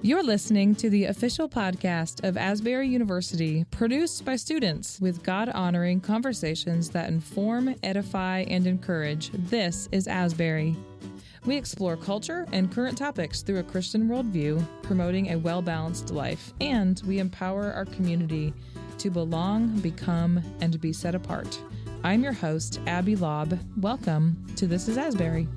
You're listening to the official podcast of Asbury University, produced by students with God-honoring conversations that inform, edify, and encourage. This is Asbury. We explore culture and current topics through a Christian worldview, promoting a well-balanced life, and we empower our community to belong, become, and be set apart. I'm your host, Abby Lobb. Welcome to This is Asbury.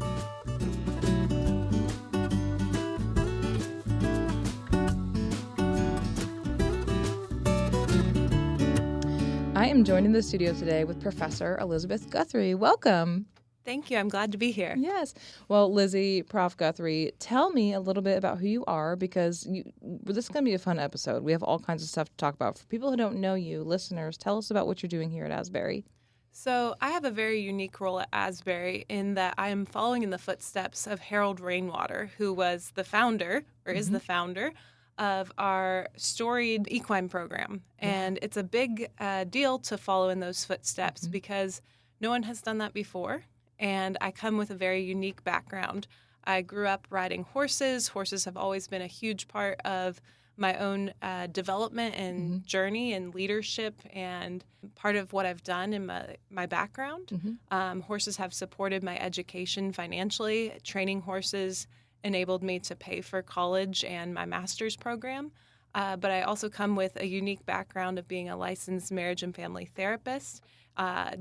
I am joined in the studio today with Professor Elizabeth Guthrie. Welcome. Thank you. I'm glad to be here. Yes. Well, Lizzy, Prof. Guthrie, tell me a little bit about who you are, because this is going to be a fun episode. We have all kinds of stuff to talk about. For people who don't know you, listeners, tell us about what you're doing here at Asbury. So I have a very unique role at Asbury in that I am following in the footsteps of Harold Rainwater, who was the founder, or is the founder, of our storied equine program. And it's a big deal to follow in those footsteps because no one has done that before. And I come with a very unique background. I grew up riding horses. Horses have always been a huge part of my own development and journey and leadership, and part of what I've done in my background. Horses have supported my education financially. Training horses enabled me to pay for college and my master's program. But I also come with a unique background of being a licensed marriage and family therapist,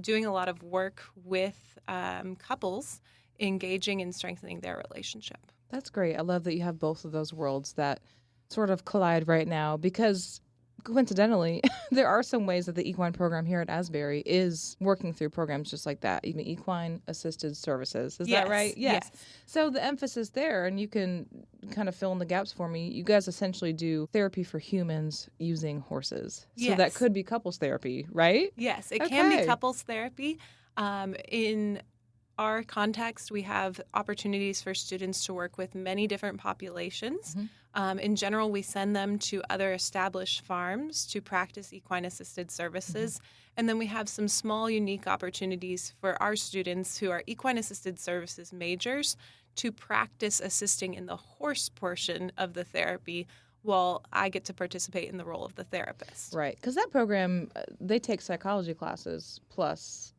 doing a lot of work with couples, engaging and strengthening their relationship. That's great. I love that you have both of those worlds that sort of collide right now, because coincidentally, there are some ways that the equine program here at Asbury is working through programs just like that, even equine assisted services. Is that right? Yes. So the emphasis there, and you can kind of fill in the gaps for me, you guys essentially do therapy for humans using horses. So that could be couples therapy, right? Yes, it can be couples therapy. In our context, we have opportunities for students to work with many different populations. In general, we send them to other established farms to practice equine-assisted services. And then we have some small, unique opportunities for our students who are equine-assisted services majors to practice assisting in the horse portion of the therapy, while I get to participate in the role of the therapist. Right, because that program, they take psychology classes plus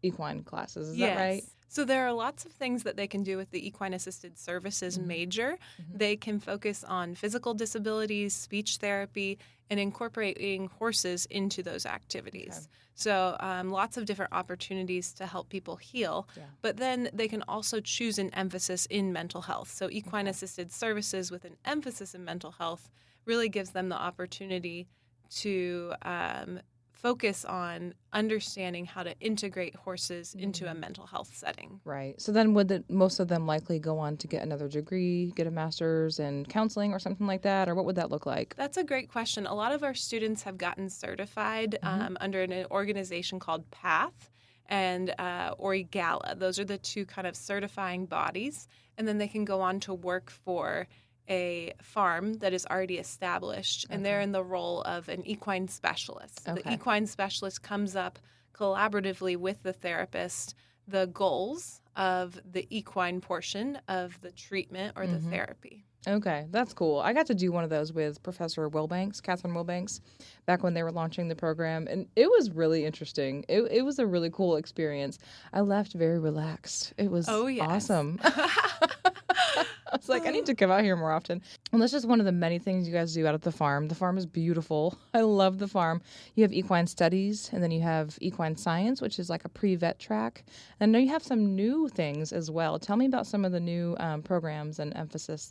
equine classes. Is that right? So there are lots of things that they can do with the equine-assisted services major. They can focus on physical disabilities, speech therapy, and incorporating horses into those activities. So lots of different opportunities to help people heal. But then they can also choose an emphasis in mental health. So equine-assisted services with an emphasis in mental health really gives them the opportunity to focus on understanding how to integrate horses into a mental health setting. Right. So then would most of them likely go on to get another degree, get a master's in counseling or something like that? Or what would that look like? That's a great question. A lot of our students have gotten certified under an organization called PATH and or EGALA. Those are the two kind of certifying bodies. And then they can go on to work for a farm that is already established, and they're in the role of an equine specialist. The equine specialist comes up collaboratively with the therapist the goals of the equine portion of the treatment or the therapy. Okay, that's cool. I got to do one of those with Professor Catherine Wilbanks, back when they were launching the program, and it was really interesting. It was a really cool experience. I left very relaxed. It was awesome. I was like, I need to come out here more often. And that's just one of the many things you guys do out at the farm. The farm is beautiful. I love the farm. You have equine studies, and then you have equine science, which is like a pre-vet track. And I know you have some new things as well. Tell me about some of the new programs and emphases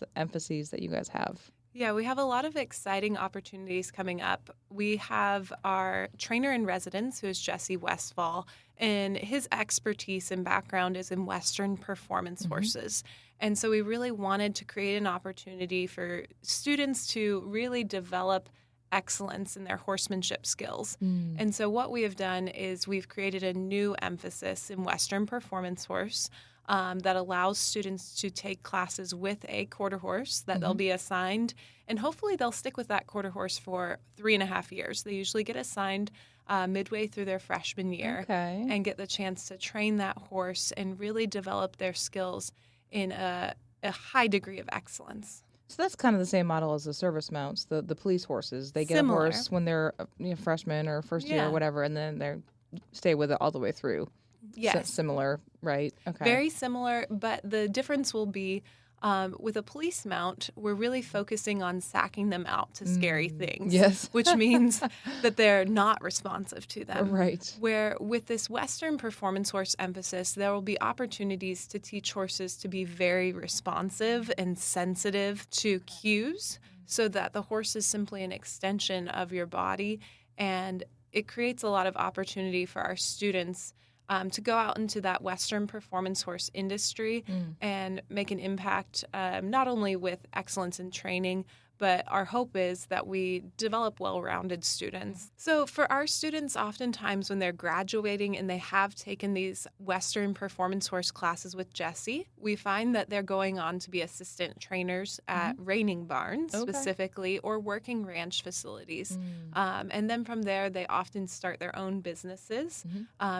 that you guys have. Yeah, we have a lot of exciting opportunities coming up. We have our trainer in residence, who is Jesse Westfall, and his expertise and background is in Western performance horses. And so we really wanted to create an opportunity for students to really develop excellence in their horsemanship skills. And so what we have done is we've created a new emphasis in Western performance horse that allows students to take classes with a quarter horse that they'll be assigned, and hopefully they'll stick with that quarter horse for 3.5 years. They usually get assigned midway through their freshman year and get the chance to train that horse and really develop their skills in a high degree of excellence. So that's kind of the same model as the service mounts, the police horses. They get a Similar. horse when they're freshmen or first year or Yeah. whatever, and then they stay with it all the way through. Yes. Similar, right? Okay. Very similar, but the difference will be with a police mount, we're really focusing on sacking them out to scary things, Yes. which means that they're not responsive to them. Right. Where with this Western performance horse emphasis, there will be opportunities to teach horses to be very responsive and sensitive to cues so that the horse is simply an extension of your body. And it creates a lot of opportunity for our students to go out into that Western performance horse industry and make an impact, not only with excellence in training, but our hope is that we develop well-rounded students. So for our students, oftentimes when they're graduating and they have taken these Western performance horse classes with Jessie, we find that they're going on to be assistant trainers at reining barns specifically, or working ranch facilities. And then from there, they often start their own businesses,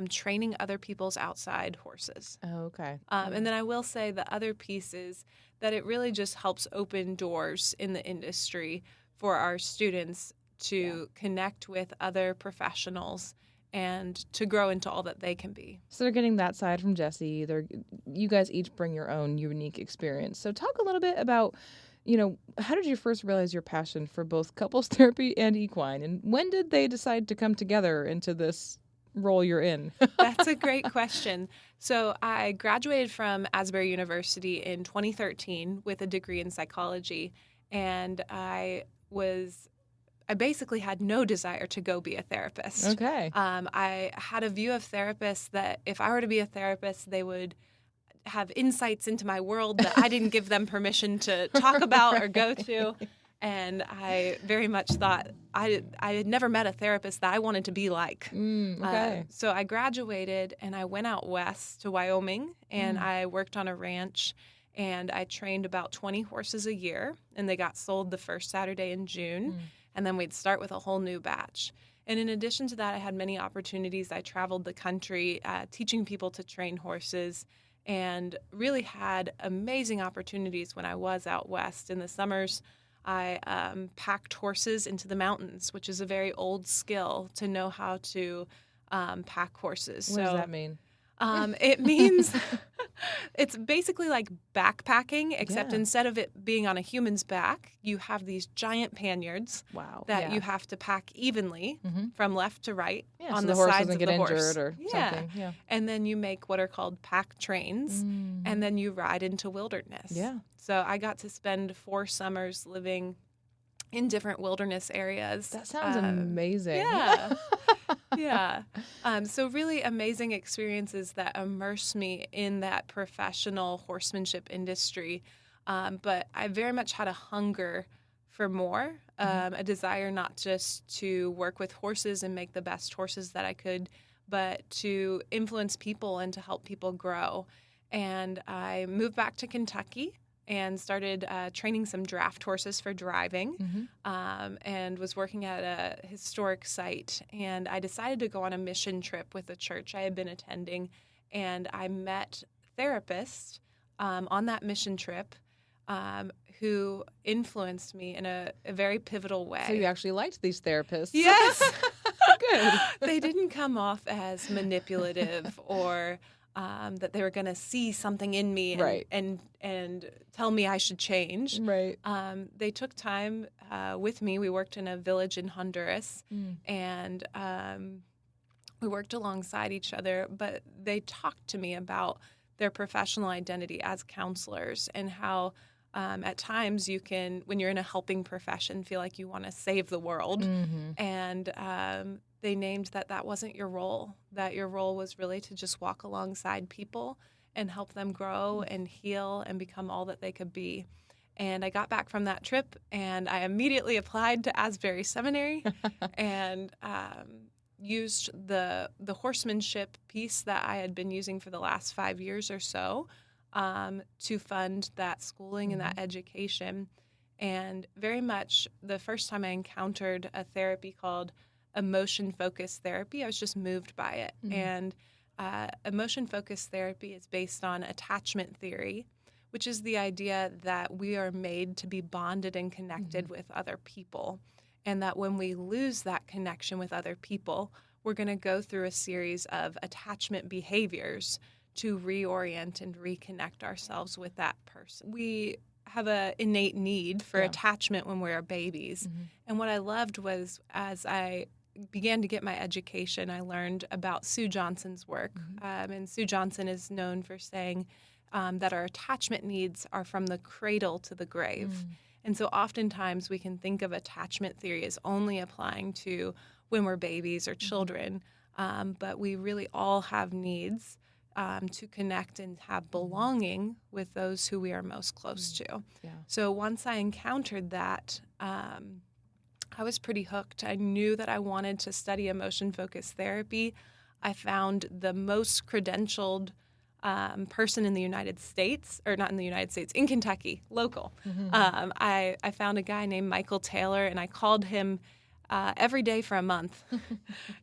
training other people's outside horses. Okay. And then I will say the other piece is that it really just helps open doors in the industry for our students to connect with other professionals and to grow into all that they can be. So they're getting that side from Jessie. You guys each bring your own unique experience. So talk a little bit about, how did you first realize your passion for both couples therapy and equine? And when did they decide to come together into this role you're in? That's a great question. So I graduated from Asbury University in 2013 with a degree in psychology, and I basically had no desire to go be a therapist. Okay. I had a view of therapists that if I were to be a therapist, they would have insights into my world that I didn't give them permission to talk about or go to. And I very much thought I had never met a therapist that I wanted to be like. Okay. So I graduated and I went out west to Wyoming and I worked on a ranch and I trained about 20 horses a year, and they got sold the first Saturday in June. And then we'd start with a whole new batch. And in addition to that, I had many opportunities. I traveled the country teaching people to train horses, and really had amazing opportunities when I was out west. In the summers, I packed horses into the mountains, which is a very old skill to know how to pack horses. What does that mean? It means it's basically like backpacking, except Yeah. instead of it being on a human's back, you have these giant panniers Wow. that Yeah. you have to pack evenly from left to right Yeah, on so the the horse sides doesn't of get the injured horse. or something. Yeah. And then you make what are called pack trains, and then you ride into wilderness. Yeah. So I got to spend 4 summers living in different wilderness areas. That sounds amazing. Yeah. Yeah. So really amazing experiences that immerse me in that professional horsemanship industry. But I very much had a hunger for more, a desire not just to work with horses and make the best horses that I could, but to influence people and to help people grow. And I moved back to Kentucky and started training some draft horses for driving, and was working at a historic site. And I decided to go on a mission trip with a church I had been attending, and I met therapists on that mission trip who influenced me in a very pivotal way. So you actually liked these therapists. Yes. Good. They didn't come off as manipulative or that they were going to see something in me and, Right. and tell me I should change. Right. They took time with me. We worked in a village in Honduras, and we worked alongside each other, but they talked to me about their professional identity as counselors and how at times you can, when you're in a helping profession, feel like you want to save the world. And they named that wasn't your role, that your role was really to just walk alongside people and help them grow and heal and become all that they could be. And I got back from that trip and I immediately applied to Asbury Seminary and used the horsemanship piece that I had been using for the last 5 years or so to fund that schooling and that education. And very much the first time I encountered a therapy called emotion-focused therapy, I was just moved by it. And emotion-focused therapy is based on attachment theory, which is the idea that we are made to be bonded and connected with other people. And that when we lose that connection with other people, we're going to go through a series of attachment behaviors to reorient and reconnect ourselves with that person. We have an innate need for attachment when we're babies. And what I loved was, as I began to get my education, I learned about Sue Johnson's work. And Sue Johnson is known for saying that our attachment needs are from the cradle to the grave. And so oftentimes we can think of attachment theory as only applying to when we're babies or children, but we really all have needs to connect and have belonging with those who we are most close to. So once I encountered that, I was pretty hooked. I knew that I wanted to study emotion-focused therapy. I found the most credentialed person in the United States, or not in the United States, in Kentucky, local. I found a guy named Michael Taylor, and I called him every day for a month.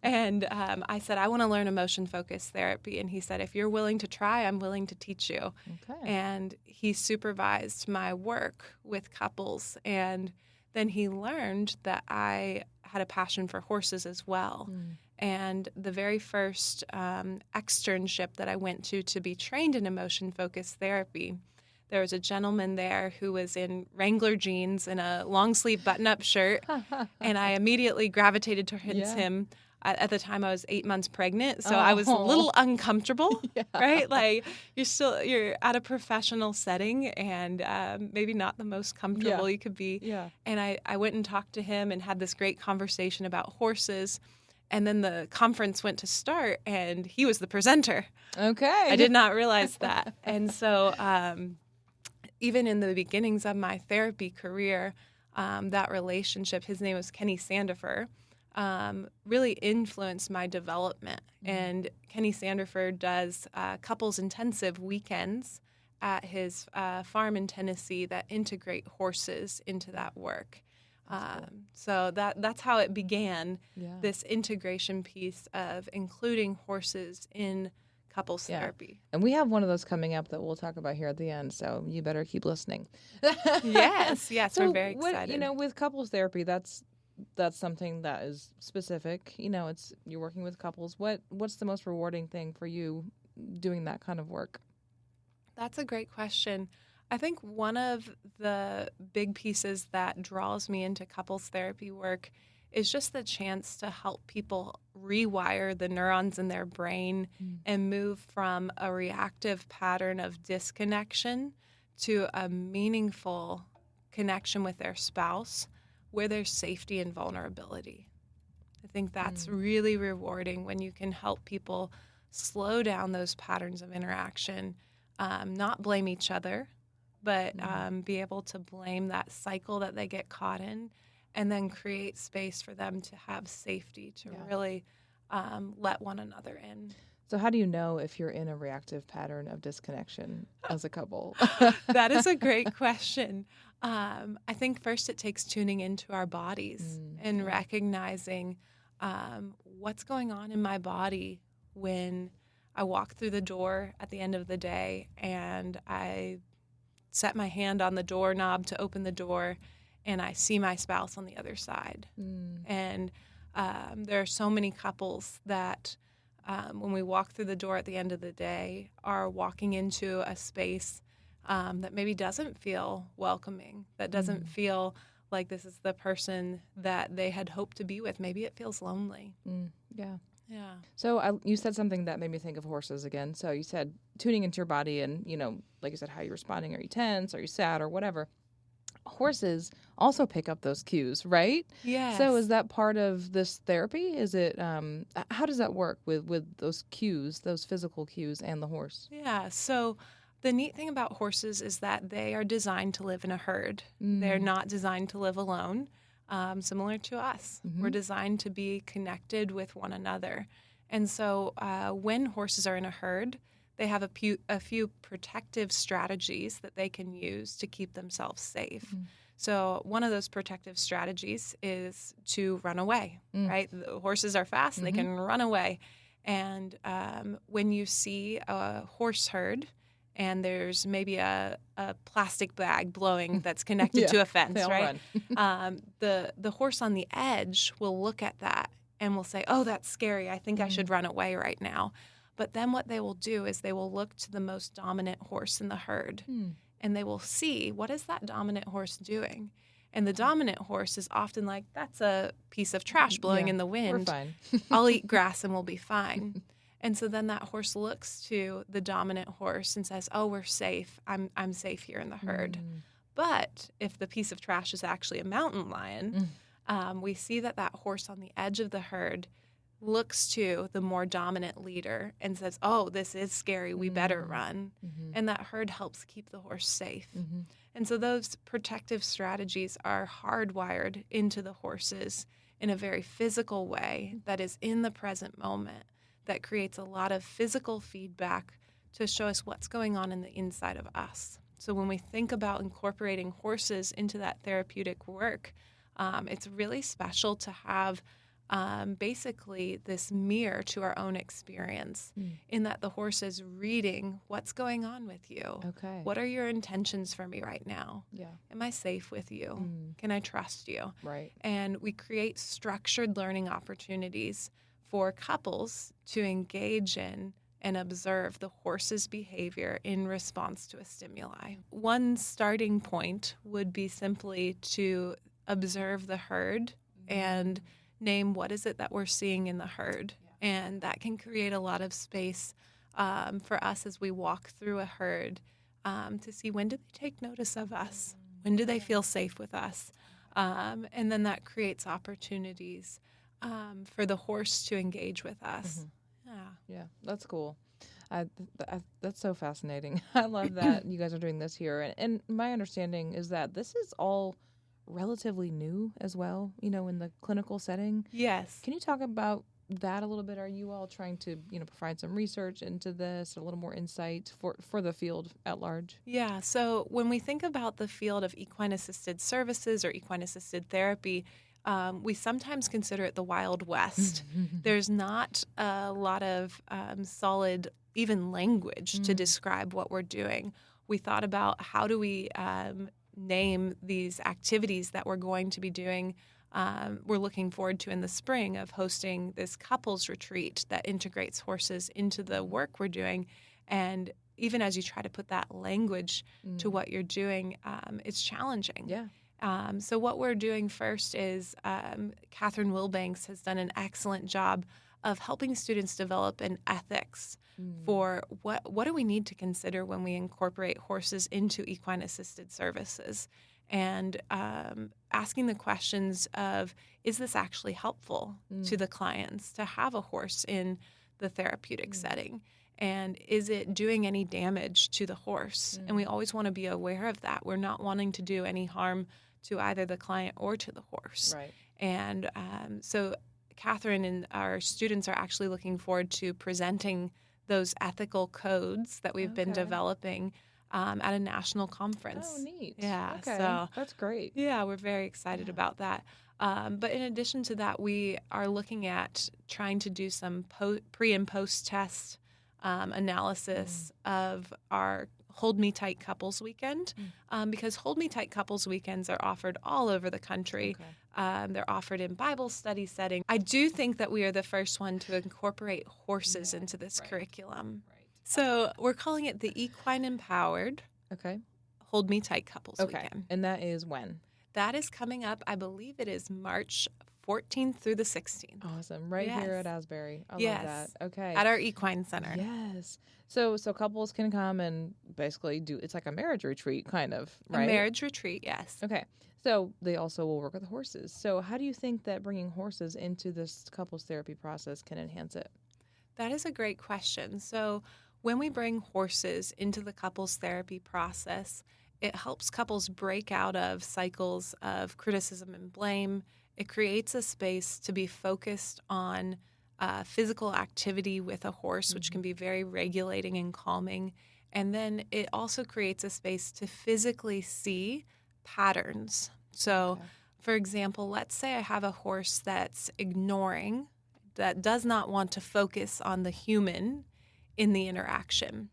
And I said, I want to learn emotion-focused therapy. And he said, if you're willing to try, I'm willing to teach you. And he supervised my work with couples. And then he learned that I had a passion for horses as well. And the very first externship that I went to be trained in emotion-focused therapy, there was a gentleman there who was in Wrangler jeans and a long-sleeve button-up shirt, and I immediately gravitated towards him. At the time, I was 8 months pregnant, so I was a little uncomfortable, right? Like, you're at a professional setting and maybe not the most comfortable you could be. And I went and talked to him and had this great conversation about horses. And then the conference went to start, and he was the presenter. I did not realize that. And so even in the beginnings of my therapy career, that relationship, his name was Kenny Sandifer, really influenced my development. And Kenny Sandifer does couples intensive weekends at his farm in Tennessee that integrate horses into that work. So that's how it began, this integration piece of including horses in couples therapy. And we have one of those coming up that we'll talk about here at the end, so you better keep listening. Yes, So we're very excited. With couples therapy, that's something that is specific. It's you're working with couples. What's the most rewarding thing for you doing that kind of work? That's a great question. I think one of the big pieces that draws me into couples therapy work is just the chance to help people rewire the neurons in their brain and move from a reactive pattern of disconnection to a meaningful connection with their spouse where there's safety and vulnerability. I think that's really rewarding when you can help people slow down those patterns of interaction, not blame each other, but be able to blame that cycle that they get caught in, and then create space for them to have safety to really let one another in. So how do you know if you're in a reactive pattern of disconnection as a couple? That is a great question. I think first it takes tuning into our bodies and recognizing what's going on in my body when I walk through the door at the end of the day and I set my hand on the doorknob to open the door and I see my spouse on the other side. And there are so many couples that when we walk through the door at the end of the day are walking into a space that maybe doesn't feel welcoming, that doesn't feel like this is the person that they had hoped to be with. Maybe it feels lonely. Yeah. So you said something that made me think of horses again. So you said tuning into your body and, like you said, how you're responding. Are you tense? Are you sad or whatever? Horses also pick up those cues, right? Yes. So is that part of this therapy? Is it, how does that work with those cues, those physical cues and the horse? Yeah. So the neat thing about horses is that they are designed to live in a herd. They're not designed to live alone. Similar to us. We're designed to be connected with one another. And so when horses are in a herd, they have a few protective strategies that they can use to keep themselves safe. So one of those protective strategies is to run away, right? The horses are fast and they can run away. And when you see a horse herd and there's maybe a plastic bag blowing that's connected Yeah, to a they fence, all right? run. The horse on the edge will look at that and will say, "Oh, that's scary. I think I should Mm. run away right now." But then what they will do is they will look to the most dominant horse in the herd, Hmm. and they will see, what is that dominant horse doing? And the dominant horse is often like, "That's a piece of trash blowing Yeah, in the we're wind. fine. I'll eat grass and we'll be fine." And so then that horse looks to the dominant horse and says, "Oh, we're safe. I'm safe here in the herd." Mm. But if the piece of trash is actually a mountain lion, we see that that horse on the edge of the herd looks to the more dominant leader and says, "Oh, this is scary. We better run." Mm-hmm. And that herd helps keep the horse safe. Mm-hmm. And so those protective strategies are hardwired into the horses in a very physical way that is in the present moment, that creates a lot of physical feedback to show us what's going on in the inside of us. So when we think about incorporating horses into that therapeutic work, it's really special to have basically this mirror to our own experience, in that the horse is reading what's going on with you. Okay. What are your intentions for me right now? Yeah. Am I safe with you? Mm. Can I trust you? Right. And we create structured learning opportunities for couples to engage in and observe the horse's behavior in response to a stimuli. One starting point would be simply to observe the herd and name what is it that we're seeing in the herd. And that can create a lot of space for us as we walk through a herd to see, when do they take notice of us? When do they feel safe with us? And then that creates opportunities for the horse to engage with us. Yeah, that's cool. That's so fascinating. I love that you guys are doing this here. And my understanding is that this is all relatively new as well, in the clinical setting. Yes. Can you talk about that a little bit? Are you all trying to, provide some research into this, a little more insight for the field at large? Yeah. So when we think about the field of equine assisted services or equine assisted therapy, we sometimes consider it the Wild West. There's not a lot of solid, even language to describe what we're doing. We thought about, how do we name these activities that we're going to be doing. We're looking forward to in the spring of hosting this couples retreat that integrates horses into the work we're doing. And even as you try to put that language to what you're doing, it's challenging. Yeah. So what we're doing first is Catherine Wilbanks has done an excellent job of helping students develop an ethics for what do we need to consider when we incorporate horses into equine assisted services, and asking the questions of, is this actually helpful to the clients to have a horse in the therapeutic setting? And is it doing any damage to the horse? And we always want to be aware of that. We're not wanting to do any harm to either the client or to the horse. Right. And so Catherine and our students are actually looking forward to presenting those ethical codes that we've been developing at a national conference. Oh, neat. Yeah. Okay. So That's great. yeah, we're very excited about that. But in addition to that, we are looking at trying to do some pre and post test analysis of our Hold Me Tight Couples Weekend, because Hold Me Tight Couples Weekends are offered all over the country. They're offered in Bible study setting. I do think that we are the first one to incorporate horses into this curriculum. So we're calling it the Equine Empowered Hold Me Tight Couples Weekend. And that is when? That is coming up, I believe it is March 14th through the 16th. Awesome. Right here at Asbury. I love that. Okay. At our Equine Center. Yes. So couples can come and basically it's like a marriage retreat, kind of, right? A marriage retreat, yes. Okay. So they also will work with horses. So how do you think that bringing horses into this couples therapy process can enhance it? That is a great question. So when we bring horses into the couples therapy process, it helps couples break out of cycles of criticism and blame. It creates a space to be focused on physical activity with a horse, which can be very regulating and calming. And then it also creates a space to physically see patterns. So, for example, let's say I have a horse that's ignoring, that does not want to focus on the human in the interaction.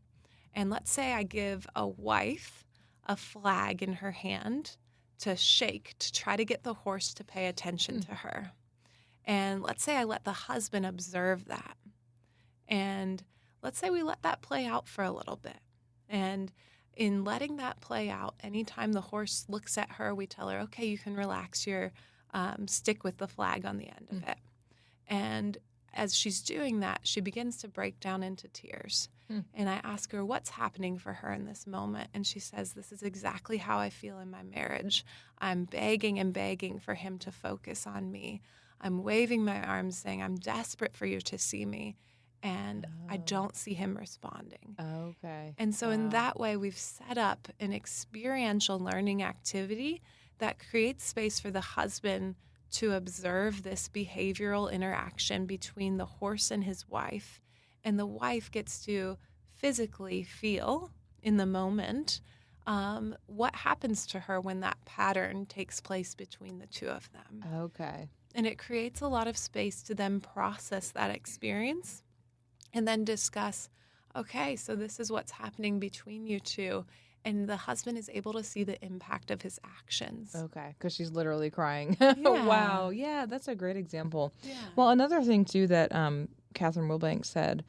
And let's say I give a wife a flag in her hand to shake to try to get the horse to pay attention to her. And let's say I let the husband observe that. And let's say we let that play out for a little bit. And in letting that play out, anytime the horse looks at her, we tell her, okay, you can relax your stick with the flag on the end of it. And as she's doing that, she begins to break down into tears. And I ask her what's happening for her in this moment. And she says, this is exactly how I feel in my marriage. I'm begging and begging for him to focus on me. I'm waving my arms saying, I'm desperate for you to see me. And I don't see him responding. Okay. And so in that way, we've set up an experiential learning activity that creates space for the husband to observe this behavioral interaction between the horse and his wife. And the wife gets to physically feel in the moment what happens to her when that pattern takes place between the two of them. Okay. And it creates a lot of space to then process that experience and then discuss, okay, so this is what's happening between you two. And the husband is able to see the impact of his actions. Okay, because she's literally crying. Yeah. Wow. Yeah, that's a great example. Yeah. Well, another thing, too, that Catherine Wilbanks said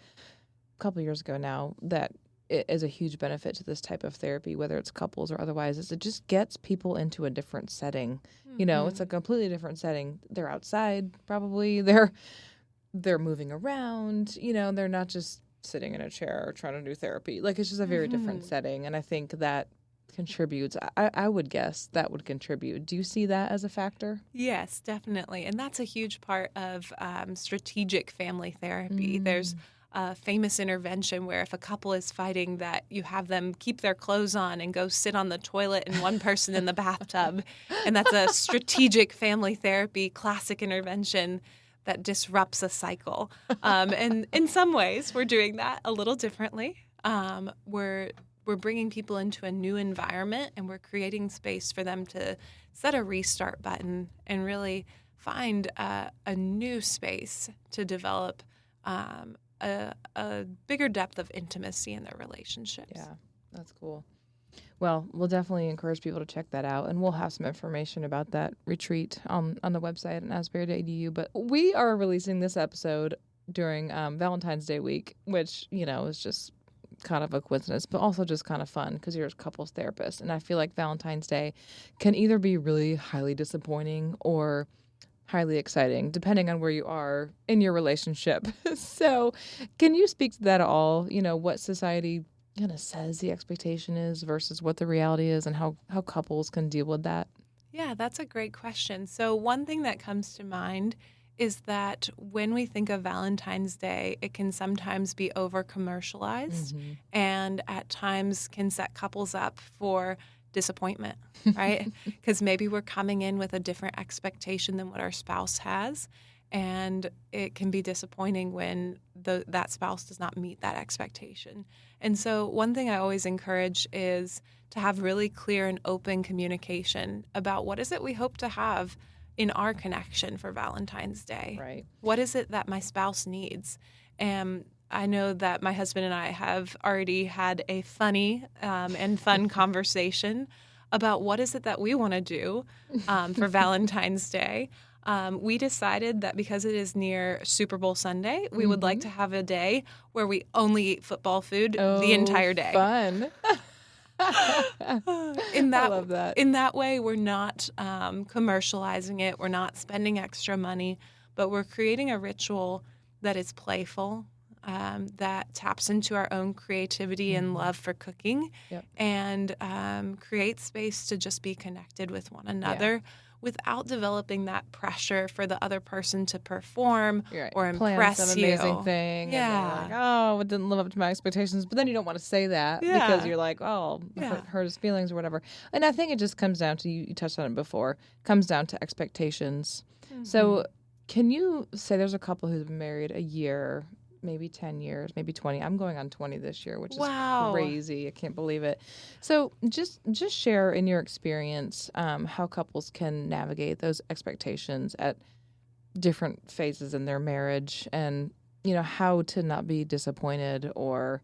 a couple years ago now that it is a huge benefit to this type of therapy, whether it's couples or otherwise, is it just gets people into a different setting. You know, it's a completely different setting. They're outside, probably. They're moving around, you know, they're not just sitting in a chair or trying to do therapy. Like, it's just a very different setting. And I think that contributes. I would guess that would contribute. Do you see that as a factor? Yes, definitely. And that's a huge part of strategic family therapy. There's a famous intervention where if a couple is fighting, that you have them keep their clothes on and go sit on the toilet and one person in the bathtub. And that's a strategic family therapy classic intervention that disrupts a cycle. And in some ways, we're doing that a little differently. We're bringing people into a new environment, and we're creating space for them to set a restart button and really find a new space to develop a bigger depth of intimacy in their relationships. Yeah, that's cool. Well, we'll definitely encourage people to check that out, and we'll have some information about that retreat on the website at asbury.edu. But we are releasing this episode during Valentine's Day week, which, you know, is just kind of a coincidence, but also just kind of fun because you're a couples therapist. And I feel like Valentine's Day can either be really highly disappointing or highly exciting, depending on where you are in your relationship. So can you speak to that at all? You know, what society kind of says the expectation is versus what the reality is, and how couples can deal with that? Yeah, that's a great question. So one thing that comes to mind is that when we think of Valentine's Day, it can sometimes be over commercialized and at times can set couples up for disappointment, right? Because maybe we're coming in with a different expectation than what our spouse has. And it can be disappointing when that spouse does not meet that expectation. And so one thing I always encourage is to have really clear and open communication about what is it we hope to have in our connection for Valentine's Day. Right. What is it that my spouse needs? And I know that my husband and I have already had a funny and fun conversation about what is it that we want to do for Valentine's Day. We decided that because it is near Super Bowl Sunday, we would like to have a day where we only eat football food the entire day. Fun. I love that. In that way, we're not commercializing it. We're not spending extra money, but we're creating a ritual that is playful, that taps into our own creativity and love for cooking, and creates space to just be connected with one another without developing that pressure for the other person to perform or impress some you. amazing thing. Yeah. And you're like, oh, it didn't live up to my expectations. But then you don't want to say that because you're like, oh, hurt his feelings or whatever. And I think it just comes down to, you touched on it before, comes down to expectations. So can you say there's a couple who's been married a year, maybe 10 years, maybe 20. I'm going on 20 this year, which is crazy. I can't believe it. So just share in your experience how couples can navigate those expectations at different phases in their marriage, and, you know, how to not be disappointed or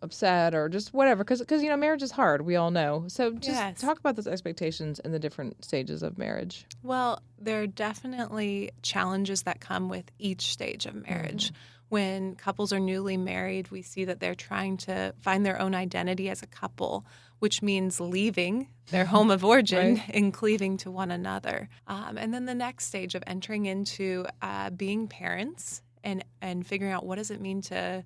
upset or just whatever. Because marriage is hard. We all know. So just Yes. talk about those expectations in the different stages of marriage. Well, there are definitely challenges that come with each stage of marriage. When couples are newly married, we see that they're trying to find their own identity as a couple, which means leaving their home of origin Right. and cleaving to one another. And then the next stage of entering into being parents and figuring out what does it mean to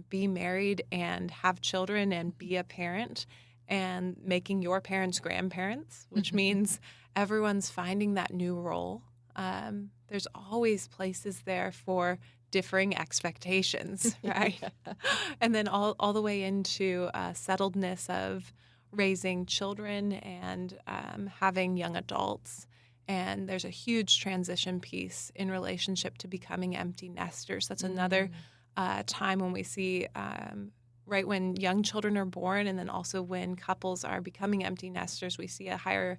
be married and have children and be a parent, and making your parents grandparents, which means everyone's finding that new role. There's always places there for differing expectations, right? And then all the way into settledness of raising children and having young adults. And there's a huge transition piece in relationship to becoming empty nesters. That's another time when we see right when young children are born, and then also when couples are becoming empty nesters, we see a higher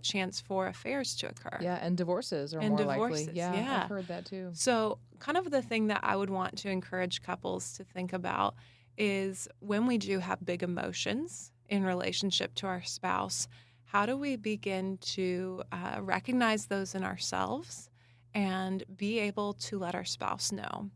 chance for affairs to occur. Yeah, and divorces are And more divorces, likely. Yeah, yeah. I've heard that too. So, kind of the thing that I would want to encourage couples to think about is when we do have big emotions in relationship to our spouse, how do we begin to recognize those in ourselves and be able to let our spouse know?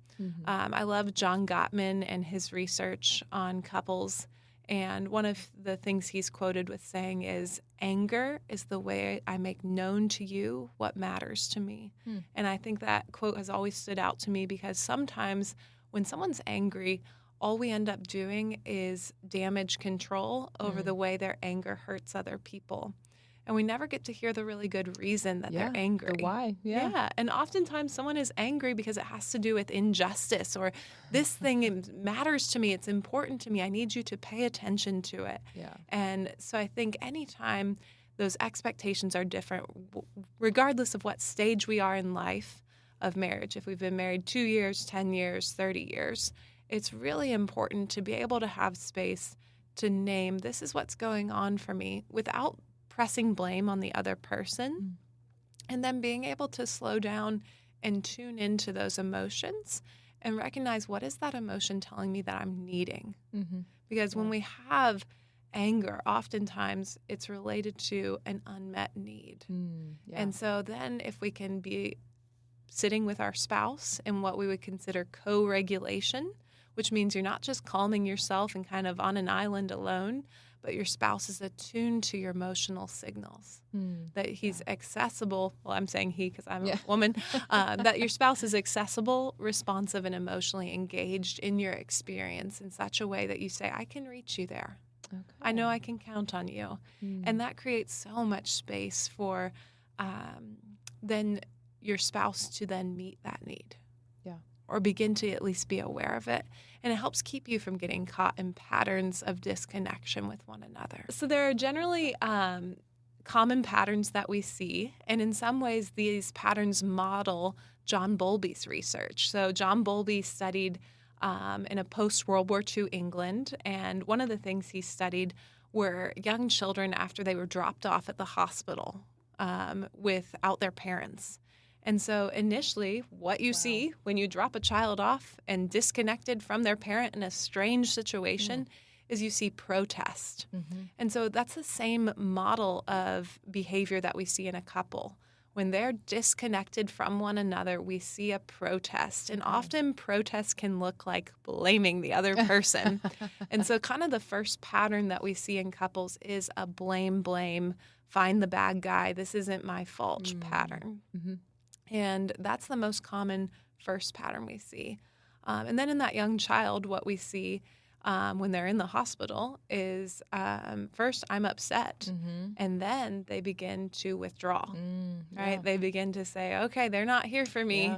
I love John Gottman and his research on couples. And one of the things he's quoted with saying is, anger is the way I make known to you what matters to me. And I think that quote has always stood out to me because sometimes when someone's angry, all we end up doing is damage control over the way their anger hurts other people. And we never get to hear the really good reason that they're angry. The why. Yeah. And oftentimes someone is angry because it has to do with injustice or this thing matters to me. It's important to me. I need you to pay attention to it. Yeah. And so I think anytime those expectations are different, regardless of what stage we are in life of marriage, if we've been married 2 years, 10 years, 30 years, it's really important to be able to have space to name, this is what's going on for me, without pressing blame on the other person, and then being able to slow down and tune into those emotions and recognize, what is that emotion telling me that I'm needing? Because when we have anger, oftentimes it's related to an unmet need. And so then if we can be sitting with our spouse in what we would consider co-regulation, which means you're not just calming yourself and kind of on an island alone, but your spouse is attuned to your emotional signals, that he's accessible. Well, I'm saying he because I'm a woman, that your spouse is accessible, responsive, and emotionally engaged in your experience in such a way that you say, I can reach you there. Okay. I know I can count on you. And that creates so much space for then your spouse to then meet that need. Or begin to at least be aware of it. And it helps keep you from getting caught in patterns of disconnection with one another. So there are generally common patterns that we see. And in some ways, these patterns model John Bowlby's research. So John Bowlby studied in a post-World War II England. And one of the things he studied were young children after they were dropped off at the hospital without their parents. And so initially, what you see when you drop a child off and disconnected from their parent in a strange situation is you see protest. And so that's the same model of behavior that we see in a couple. When they're disconnected from one another, we see a protest. And often protest can look like blaming the other person. And so kind of the first pattern that we see in couples is a blame, find the bad guy, this isn't my fault pattern. And that's the most common first pattern we see. And then in that young child, what we see when they're in the hospital is first, I'm upset. And then they begin to withdraw, right? They begin to say, okay, they're not here for me.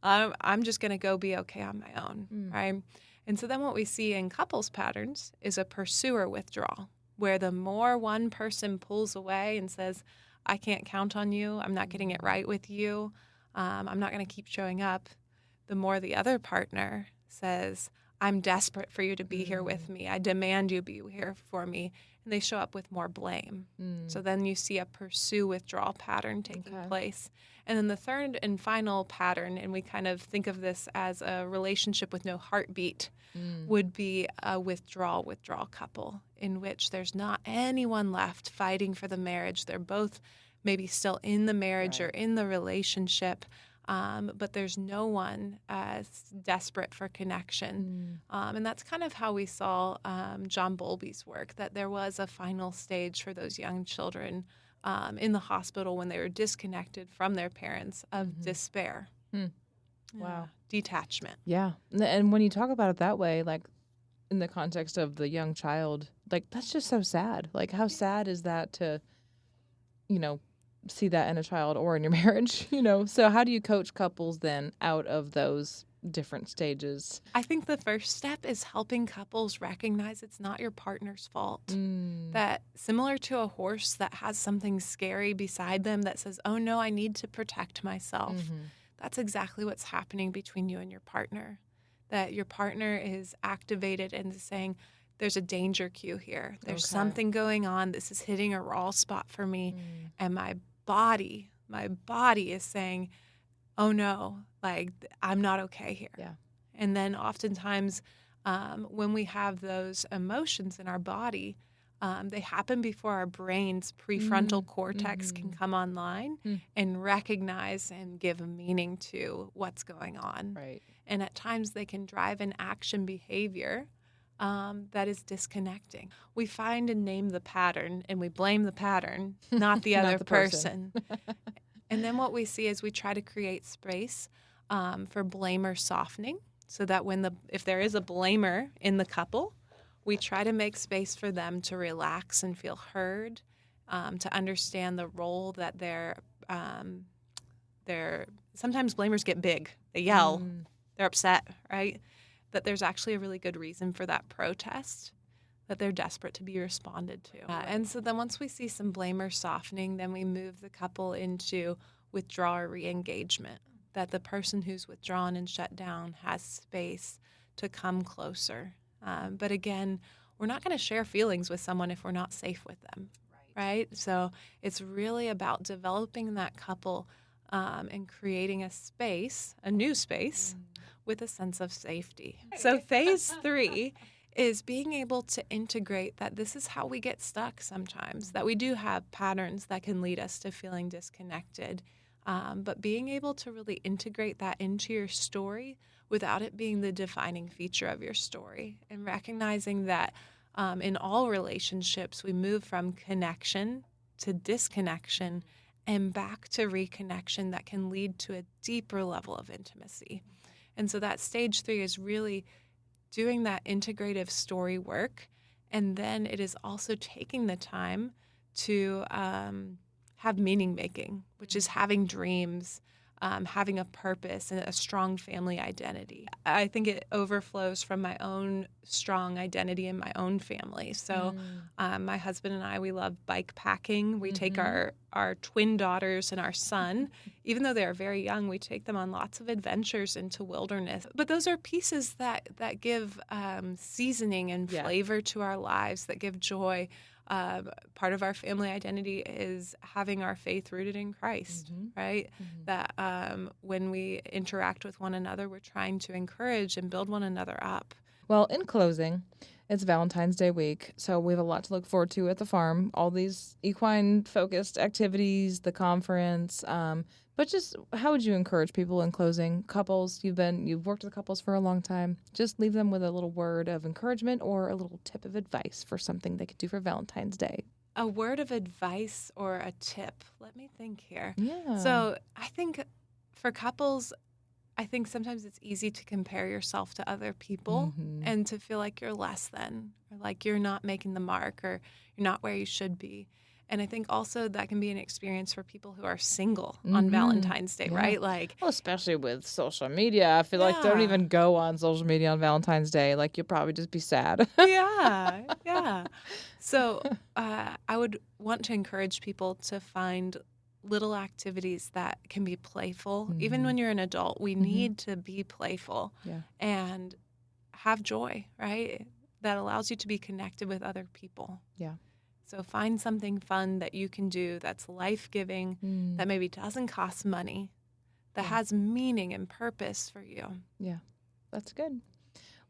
I'm just going to go be okay on my own, right? And so then what we see in couples patterns is a pursuer withdrawal, where the more one person pulls away and says, I can't count on you, I'm not getting it right with you, I'm not going to keep showing up, the more the other partner says, I'm desperate for you to be here with me. I demand you be here for me. and they show up with more blame. Mm. So then you see a pursue-withdrawal pattern taking Okay. place. And then the third and final pattern, and we kind of think of this as a relationship with no heartbeat, would be a withdrawal couple in which there's not anyone left fighting for the marriage. They're both maybe still in the marriage or in the relationship, but there's no one desperate for connection. And that's kind of how we saw John Bowlby's work, that there was a final stage for those young children in the hospital when they were disconnected from their parents of despair. Wow. Detachment. Yeah. And when you talk about it that way, like in the context of the young child, like that's just so sad. Like how sad is that to, see that in a child or in your marriage, So how do you coach couples then out of those different stages? I think the first step is helping couples recognize it's not your partner's fault. That similar to a horse that has something scary beside them that says, oh no, I need to protect myself. That's exactly what's happening between you and your partner. That your partner is activated and saying, there's a danger cue here. There's something going on. This is hitting a raw spot for me. And my body is saying, oh no, like I'm not okay here. Yeah. And then oftentimes when we have those emotions in our body, they happen before our brain's prefrontal cortex can come online and recognize and give a meaning to what's going on. Right. And at times they can drive an action behavior that is disconnecting. We find and name the pattern and we blame the pattern, not the other Not the person. And then what we see is we try to create space for blamer softening so that if there is a blamer in the couple, we try to make space for them to relax and feel heard, to understand the role that they're sometimes blamers get big. They yell, they're upset, right? That there's actually a really good reason for that protest, that they're desperate to be responded to. And so then once we see some blamer softening, then we move the couple into withdrawal or re-engagement, that the person who's withdrawn and shut down has space to come closer. But again, we're not going to share feelings with someone if we're not safe with them, right? So it's really about developing that couple and creating a new space with a sense of safety. So phase 3 is being able to integrate that this is how we get stuck sometimes, that we do have patterns that can lead us to feeling disconnected, but being able to really integrate that into your story without it being the defining feature of your story, and recognizing that in all relationships, we move from connection to disconnection and back to reconnection that can lead to a deeper level of intimacy. And so that stage 3 is really doing that integrative story work. And then it is also taking the time to have meaning making, which is having dreams, having a purpose and a strong family identity. I think it overflows from my own strong identity in my own family. So my husband and I, we love bike packing. We take our twin daughters and our son, even though they are very young, we take them on lots of adventures into wilderness. But those are pieces that give seasoning and flavor to our lives, that give joy. Part of our family identity is having our faith rooted in Christ, right? That when we interact with one another, we're trying to encourage and build one another up. Well, in closing, it's Valentine's Day week, so we have a lot to look forward to at the farm. All these equine-focused activities, the conference. But just how would you encourage people in closing? Couples, you've worked with couples for a long time. Just leave them with a little word of encouragement or a little tip of advice for something they could do for Valentine's Day. A word of advice or a tip. Let me think here. Yeah. So I think for couples, I think sometimes it's easy to compare yourself to other people and to feel like you're less than, or like you're not making the mark, or you're not where you should be. And I think also that can be an experience for people who are single on Valentine's Day, right? Like, well, especially with social media. I feel like don't even go on social media on Valentine's Day. Like, you'll probably just be sad. Yeah. So I would want to encourage people to find little activities that can be playful. Even when you're an adult, we need to be playful and have joy, right? That allows you to be connected with other people. Yeah. So find something fun that you can do that's life-giving, that maybe doesn't cost money, that has meaning and purpose for you. Yeah, that's good.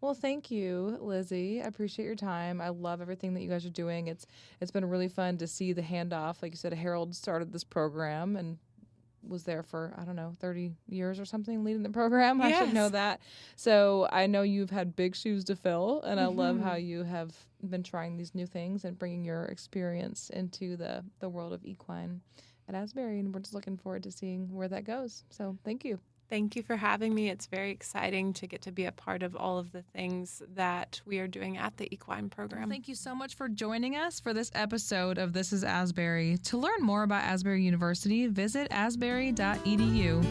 Well, thank you, Lizzy. I appreciate your time. I love everything that you guys are doing. It's been really fun to see the handoff. Like you said, Harold started this program and was there for, I don't know, 30 years or something leading the program. I should know Yes. that. So I know you've had big shoes to fill, and I love how you have been trying these new things and bringing your experience into the world of equine at Asbury, and we're just looking forward to seeing where that goes. So thank you. Thank you for having me. It's very exciting to get to be a part of all of the things that we are doing at the equine program. Well, thank you so much for joining us for this episode of This is Asbury. To learn more about Asbury University, visit asbury.edu.